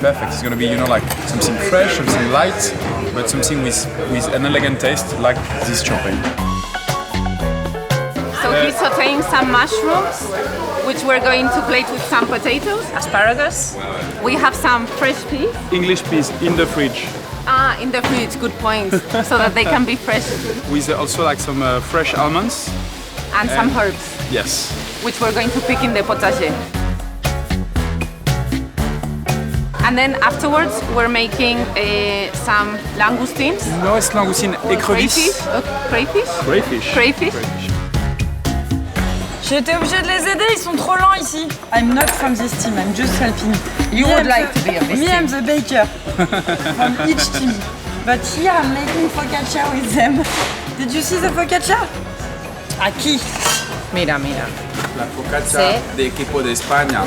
perfect. It's gonna be, you know, like something fresh, something light, but something with an elegant taste, like this champagne. So he's sauteing some mushrooms, which we're going to plate with some potatoes, asparagus. We have some fresh peas. English peas in the fridge. Ah, in the fridge, good point, so that they can be fresh. With also like some fresh almonds. And some herbs. Yes. Which we're going to pick in the potager. And then afterwards, we're making some langoustines. No, it's langoustine écrevisse. Crayfish? Crayfish. Crayfish. J'ai été obligée de les aider, ils sont trop lents ici. I'm not from this team, I'm just helping. You would like to be on this Me, team. I'm the baker from each team. But here I'm making focaccia with them. Did you see the focaccia? Aquí. Mira, mira. La focaccia de equipo de España.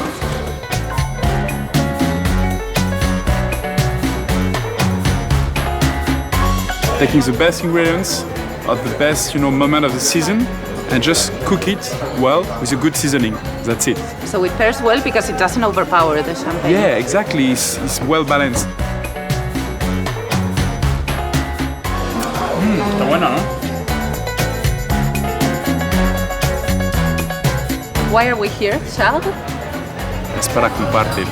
Taking the best ingredients of the best, you know, moment of the season and just cook it well with a good seasoning. That's it. So it pairs well because it doesn't overpower the champagne. Yeah, exactly. It's well balanced. Está buena, ¿no? Why are we here, Charles? Es para compartir.